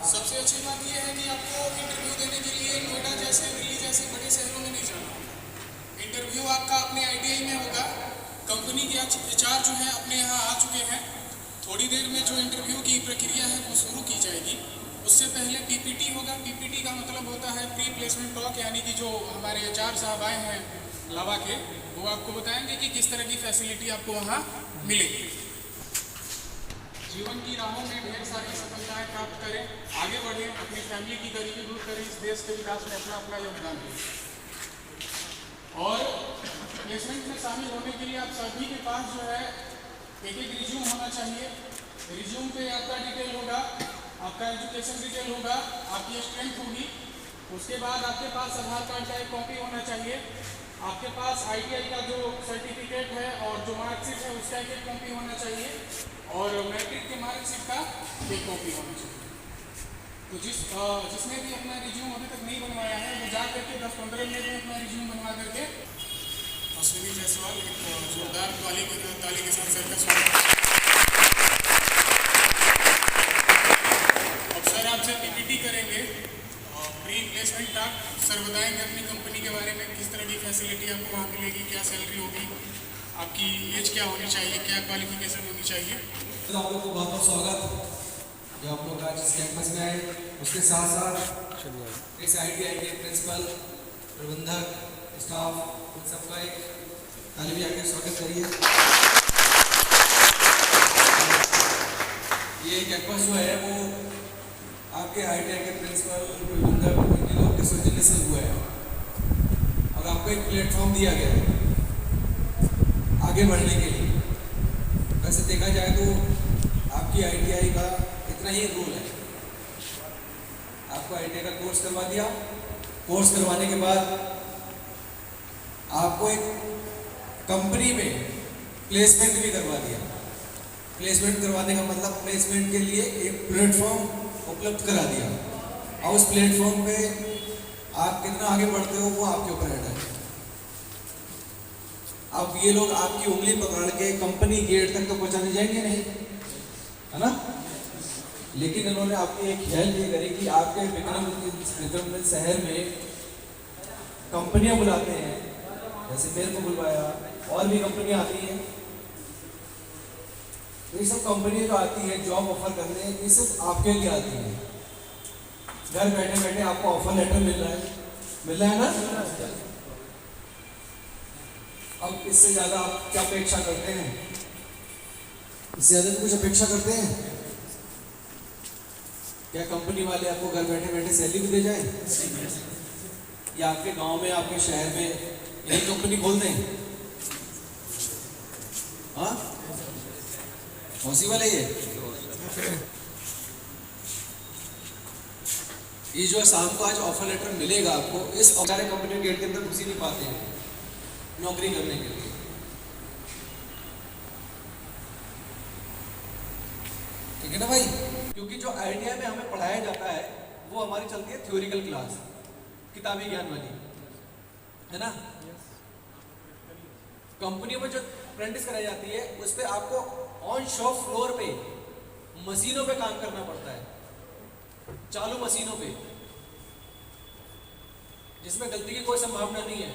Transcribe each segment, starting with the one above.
सबसे अच्छी बात यह है कि आपको इंटरव्यू देने के लिए नोएडा जैसे, दिल्ली जैसे बड़े शहरों में नहीं जाना। इंटरव्यू आपका अपने आईटीआई में होगा। कंपनी के एचआर जो है अपने यहाँ आ चुके हैं। थोड़ी देर में जो इंटरव्यू की प्रक्रिया है वो शुरू की जाएगी। उससे पहले पीपीटी होगा। पीपीटी का मतलब होता है प्री प्लेसमेंट टॉक, यानी कि जो हमारे एचआर साहब आए हैं लावा के, वो आपको बताएंगे कि किस तरह की फैसिलिटी आपको वहाँ मिलेगी। जीवन की राहों में ढेर सारी सफलताएं प्राप्त करें, आगे बढ़ें, अपनी फैमिली की गरीबी दूर करें, इस देश के विकास में अपना अपना योगदान दें। और प्लेसमेंट में शामिल होने के लिए आप सभी के पास जो है एक रिज्यूम होना चाहिए। रिज्यूम पे आपका डिटेल होगा, आपका एजुकेशन डिटेल होगा, आपकी स्ट्रेंथ होगी। उसके बाद आपके पास आधार कार्ड का एक कॉपी होना चाहिए। आपके पास आईटीआई का जो सर्टिफिकेट है और जो मार्कशीट है उसका एक कॉपी होना चाहिए, और मैट्रिक के मार्कशीट का एक कॉपी होना चाहिए। तो जिसने भी अपना रिज्यूम अभी तक नहीं बनवाया है वो जा करके 10-15 मिनट में अपना रिज्यूम बनवा करके अश्विनी जायसवाल एक जोरदार ताली के साथ सर का स्वागत। अब सर आपसे पीपीटी करेंगे और प्री प्लेसमेंट टॉक। सर बताएंगे अपनी कंपनी के बारे में, किस तरह की फैसिलिटी आपको वहाँ मिलेगी, क्या सैलरी होगी, आपकी एज क्या होनी चाहिए, क्या क्वालिफिकेशन होनी चाहिए। तो आप लोग को बहुत बहुत स्वागत जो आप लोग आज इस कैंपस में आए। उसके साथ साथ इस आईटीआई के प्रिंसिपल, प्रबंधक, स्टाफ, उन सबका एक ताली बजा के स्वागत करिए। ये कैंपस जो है वो आपके आईटीआई के प्रिंसिपल, प्रबंधक, इन लोगों के सौजन्य से हुआ है और आपको एक प्लेटफॉर्म दिया गया है आगे बढ़ने के लिए। वैसे देखा जाए तो आपकी आईटीआई का इतना ही रूल है, आपको आईटीआई का कोर्स करवा दिया। कोर्स करवाने के बाद आपको एक कंपनी में प्लेसमेंट भी करवा दिया। प्लेसमेंट करवाने का मतलब प्लेसमेंट के लिए एक प्लेटफॉर्म उपलब्ध करा दिया, और उस प्लेटफॉर्म पे आप कितना आगे बढ़ते हो वो आपके ऊपर है। अब ये लोग आपकी उंगली पकड़ के कंपनी गेट तक तो पहुंचाने जाएंगे नहीं, है ना? लेकिन इन्होंने आपकी एक हेल्प ये करी कि आपके विक्रम शहर में कंपनियां बुलाते हैं, जैसे मेरे को बुलवाया, और भी कंपनियां आती हैं। तो ये सब कंपनियां जो आती हैं जॉब ऑफर करने, ये सिर्फ आपके लिए आती हैं। घर बैठे बैठे आपको ऑफर लेटर मिल रहा है ना? अब इससे ज्यादा आप क्या अपेक्षा करते हैं? इससे ज्यादा कुछ अपेक्षा करते हैं क्या? कंपनी वाले आपको घर बैठे बैठे सैलरी भी दे जाए, या आपके गांव में, आपके शहर में यही कंपनी खोल दें? हाँ, पॉसिबल है ये जो शाम को आज ऑफर लेटर मिलेगा आपको, इस सारे कंपनी गेट के अंदर घुस ही नहीं पाते हैं नौकरी करने के लिए। ठीक है ना भाई? क्योंकि जो आईटीआई में हमें पढ़ाया जाता है वो हमारी चलती है थ्योरिकल क्लास, किताबी ज्ञान वाली, है ना? कंपनियों में जो अप्रेंटिस कराई जाती है उस पर आपको ऑन शॉप फ्लोर पे मशीनों पे काम करना पड़ता है, चालू मशीनों पे, जिसमें गलती की कोई संभावना नहीं है।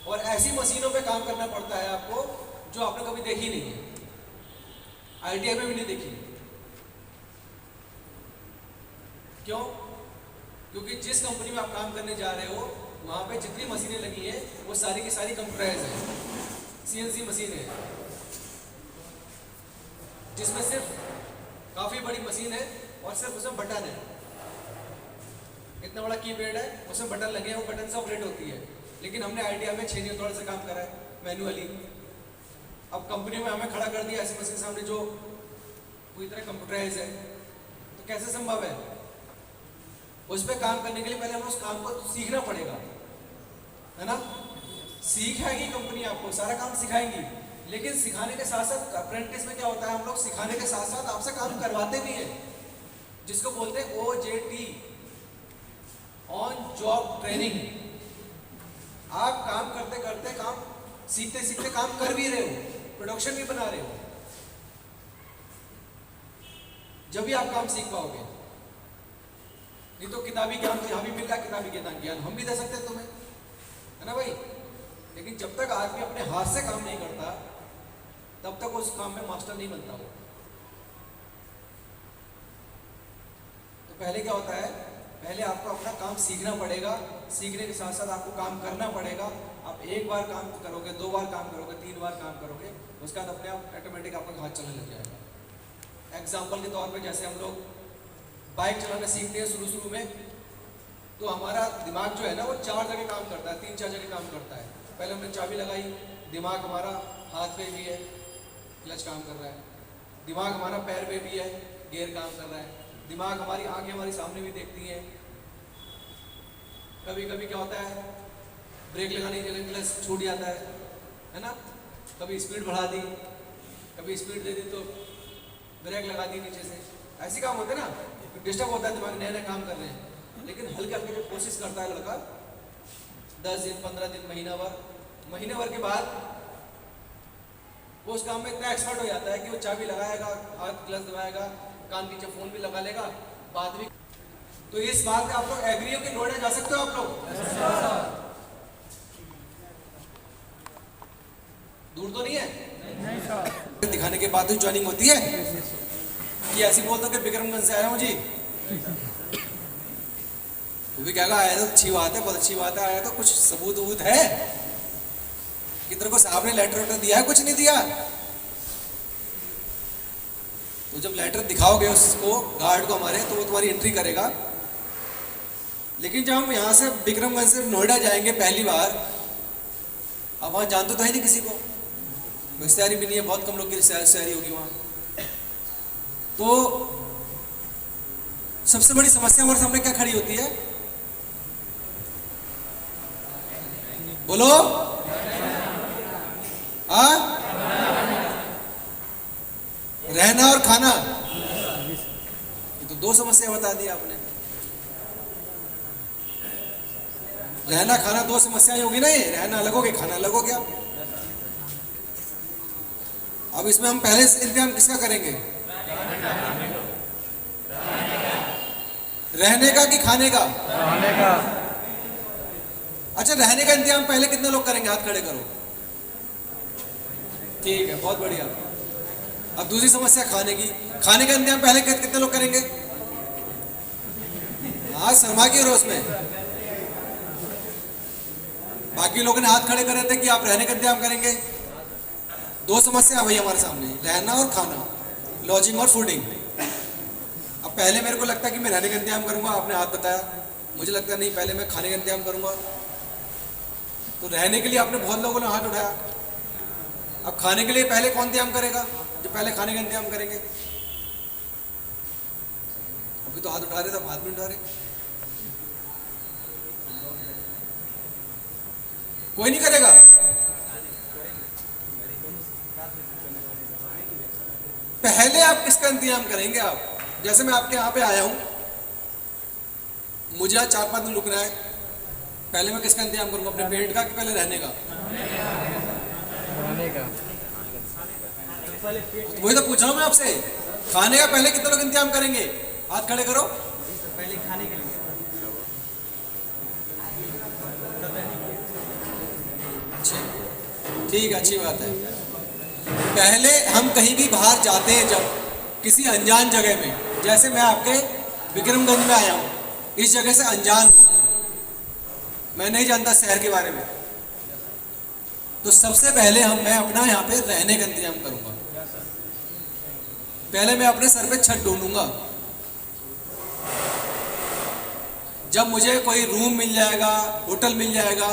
और ऐसी मशीनों पे काम करना पड़ता है आपको जो आपने कभी देखी नहीं है, आईटीआई में भी नहीं देखी। क्यों? क्योंकि जिस कंपनी में आप काम करने जा रहे हो वहां पे जितनी मशीनें लगी हैं वो सारी की सारी कंप्यूटराइज है, सीएनसी मशीन है, जिसमें सिर्फ काफी बड़ी मशीन है और सिर्फ उसमें बटन है, इतना बड़ा कीपैड है, उसमें बटन लगे हैं, वो बटन से ऑपरेट होती है। लेकिन हमने आईटीआई में 6 थोड़ा सा काम करा है मैन्युअली। अब कंपनी में हमें खड़ा कर दिया ऐसी मशीन सामने जो पूरी तरह कंप्यूटराइज है, तो कैसे संभव है? उस पर काम करने के लिए पहले हमें उस काम को सीखना पड़ेगा, है ना? सीखेगी कंपनी, आपको सारा काम सिखाएंगी, लेकिन सिखाने के साथ साथ अप्रेंटिस में क्या होता है, हम लोग सिखाने के साथ साथ आपसे काम करवाते भी हैं, जिसको बोलते हैं OJT, ऑन जॉब ट्रेनिंग। आप काम करते करते, काम सीखते सीखते काम कर भी रहे हो, प्रोडक्शन भी बना रहे हो, जब भी आप काम सीख पाओगे। नहीं तो किताबी ज्ञान तो यहाँ भी मिल रहा है, किताबी ज्ञान हम भी दे सकते हैं तुम्हें, है ना भाई। लेकिन जब तक आदमी अपने हाथ से काम नहीं करता तब तक उस काम में मास्टर नहीं बनता वो। तो पहले क्या होता है, पहले आपको अपना काम सीखना पड़ेगा, सीखने के साथ साथ आपको काम करना पड़ेगा। आप एक बार काम करोगे, 2 बार काम करोगे, 3 बार काम करोगे, उसके बाद अपने आप ऑटोमेटिक आपका हाथ चलने लग जाएगा। एग्जाम्पल के तौर पे जैसे हम लोग बाइक चलाना सीखते हैं शुरू में, तो हमारा दिमाग जो है ना वो 4 जगह काम करता है, 3-4 जगह काम करता है। पहले हमने चाबी लगाई, दिमाग हमारा हाथ पे भी है, क्लच काम कर रहा है, दिमाग हमारा पैर पे भी है, गियर काम कर रहा है, दिमाग हमारी आंखें हमारी सामने भी देखती हैं। कभी कभी क्या होता है, ब्रेक लगाने के लिए क्लच छूट जाता है ना, कभी स्पीड बढ़ा दी, कभी स्पीड दे दी तो ब्रेक लगा दी नीचे से, ऐसे काम होते हैं ना, डिस्टर्ब होता है, दिमाग नए काम कर रहे हैं। लेकिन हल्के हल्के जो कोशिश करता है लड़का, 10 दिन 15 दिन महीने भर के बाद वो उस काम में इतना एक्सपर्ट हो जाता है कि वो चाबी लगाएगा, हाथ क्लच दबाएगा, कान नीचे फोन भी लगा लेगा, बात भी। तो इस बात पे आप लोग एग्री हो कि नोएडा जा सकते हो आप लोग? दूर तो नहीं है? दिखाने के बाद तो ज्वाइनिंग होती है कि ऐसी बोल दो कि विक्रमगंज से आया हूँ जी, वो भी क्या आया तो अच्छी बात है, बहुत अच्छी बात है, आया तो कुछ सबूत वबूत है कि तेरे को साहब ने लेटर वेटर दिया है? कुछ नहीं दिया। तो जब लेटर दिखाओगे उसको, गार्ड को हमारे, तो वो तुम्हारी एंट्री करेगा। लेकिन जब हम यहाँ से विक्रमगंज से नोएडा जाएंगे पहली बार, अब वहाँ जानते तो है नहीं किसी को, रिश्तेदारी भी नहीं है, बहुत कम लोग की रिश्तेदारी होगी वहाँ। तो सबसे बड़ी समस्या हमारे सामने क्या खड़ी होती है, बोलो? रहना और खाना, ये तो 2 समस्या बता दी आपने। रहना खाना 2 समस्याएं होगी ना, ये रहना अलग हो गया, खाना अलग हो गया। अब इसमें हम पहले से इंतजाम किसका करेंगे, रहने का कि खाने का? अच्छा, रहने का इंतजाम पहले कितने लोग करेंगे, हाथ खड़े करो। ठीक है, बहुत बढ़िया। अब दूसरी समस्या खाने की, खाने का इंतजाम पहले कितने लोग करेंगे? हाँ, शर्मा की रोज में बाकी लोगों ने हाथ खड़े करे थे कि आप रहने का इंतजाम करेंगे। 2 समस्या भाई हमारे सामने, रहना और खाना, लॉजिंग और फूडिंग। अब पहले मेरे को लगता है कि मैं रहने का इंतजाम करूंगा, आपने हाथ बताया, मुझे लगता नहीं पहले मैं खाने का इंतजाम करूंगा। तो रहने के लिए आपने बहुत लोगों ने हाथ उठाया, अब खाने के लिए पहले कौन इंतजाम करेगा? जो पहले खाने का इंतजाम करेंगे। अभी तो हाथ उठा रहे थे, अब हाथ भी उठा रहे, कोई नहीं करेगा। पहले आप किसका इंतजाम करेंगे? आप, जैसे मैं आपके यहाँ पे आया हूं, मुझे आज 4-5 दिन रुकना है, पहले मैं किसका इंतजाम करूंगा, अपने पेट का कि पहले रहने का? वही तो पूछ रहा हूं मैं आपसे, खाने का पहले कितने लोग इंतजाम करेंगे? हाथ खड़े करो। पहले खाने के लिए। ठीक है, अच्छी बात है। पहले हम कहीं भी बाहर जाते हैं, जब किसी अनजान जगह में, जैसे मैं आपके विक्रमगंज में आया हूँ, इस जगह से अनजान हूँ, मैं नहीं जानता शहर के बारे में, तो सबसे पहले मैं अपना यहाँ पे रहने का इंतजाम करूंगा। पहले मैं अपने सर पे छत ढूंढूंगा। जब मुझे कोई रूम मिल जाएगा, होटल मिल जाएगा,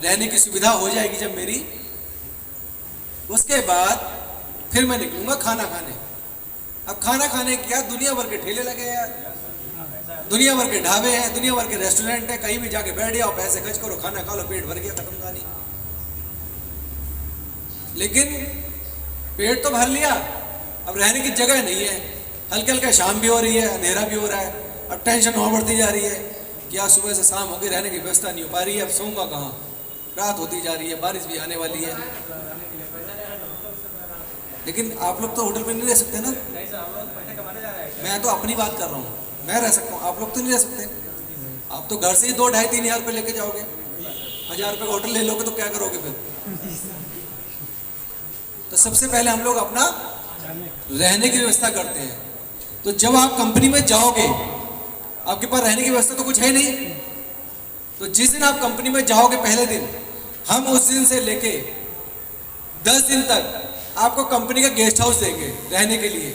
रहने की सुविधा हो जाएगी जब मेरी, उसके बाद फिर मैं निकलूंगा खाना खाने। अब खाना खाने क्या, दुनिया भर के ठेले लगे हैं यार, दुनिया भर के ढाबे हैं, दुनिया भर के रेस्टोरेंट है, कहीं भी जाके बैठ जाओ, पैसे खर्च करो, खाना खा लो, पेट भर गया, खत्म कहानी। लेकिन पेट तो भर लिया, अब रहने की जगह नहीं है। हल्के हल्के शाम भी हो रही है, अंधेरा भी हो रहा है, अब टेंशन और बढ़ती जा रही है कि आज सुबह से शाम हो गई, रहने की व्यवस्था नहीं हो पा रही है, अब सोऊंगा कहाँ, रात होती जा रही है, बारिश भी आने वाली है। लेकिन आप लोग तो होटल में नहीं रह सकते ना, मैं तो अपनी बात कर रहा हूँ। मैं रह सकता हूँ, आप लोग तो नहीं रह सकते। आप तो घर से ही 2-2,5-3 हज़ार रुपये लेके जाओगे, 1,000 रुपये का होटल ले लोगे तो क्या करोगे फिर? तो सबसे पहले हम लोग अपना रहने की व्यवस्था करते हैं। तो जब आप कंपनी में जाओगे, आपके पास रहने की व्यवस्था तो कुछ है नहीं। तो जिस दिन आप कंपनी में जाओगे पहले दिन, हम उस दिन से लेके 10 दिन तक आपको कंपनी का गेस्ट हाउस देंगे रहने के लिए,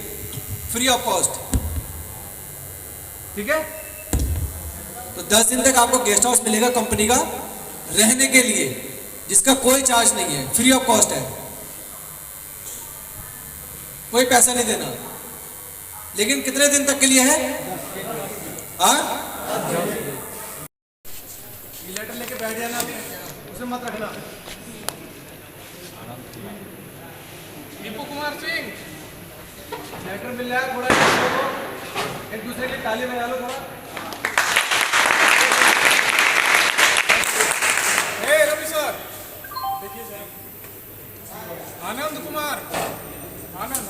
फ्री ऑफ कॉस्ट। ठीक है? तो 10 दिन तक आपको गेस्ट हाउस मिलेगा कंपनी का रहने के लिए, जिसका कोई चार्ज नहीं है, फ्री ऑफ कॉस्ट है, कोई पैसा नहीं देना। लेकिन कितने दिन तक के लिए है? हाँ, ये लेटर लेके बैठ जाना, अभी उसे मत रखना। दीपू कुमार सिंह, लेटर मिल रहा है, थोड़ा एक दूसरे की ताली बजा लो थोड़ा। रवि सर, देखिए सर, आनंद कुमार, आनंद,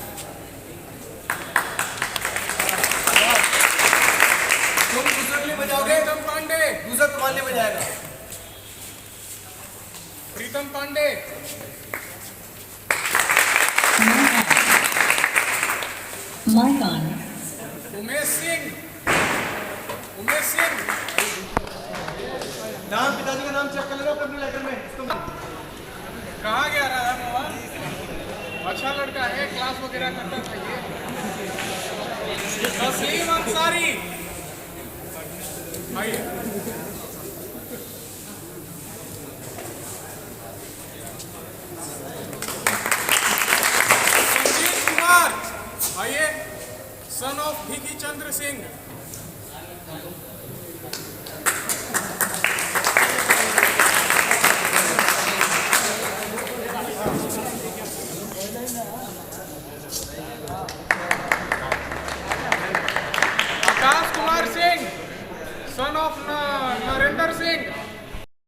तुम दूसरे के लिए बजाओगे, प्रीतम पांडे, दूसरा तुम्हारे लिए बजाएगा। प्रीतम पांडे, Mic on. उमेश सिंह, उमेश सिंह, नाम, पिताजी का नाम चेक कर लेना अपने लेटर में। इसको कहाँ गया रहा है? अच्छा लड़का है, क्लास वगैरह करता था ये। तस्लीम अंसारी, आइए। संजीव कुमार, आइए। Son of भिकी Chandra Singh, Akash Kumar Singh, son of Narendra Singh,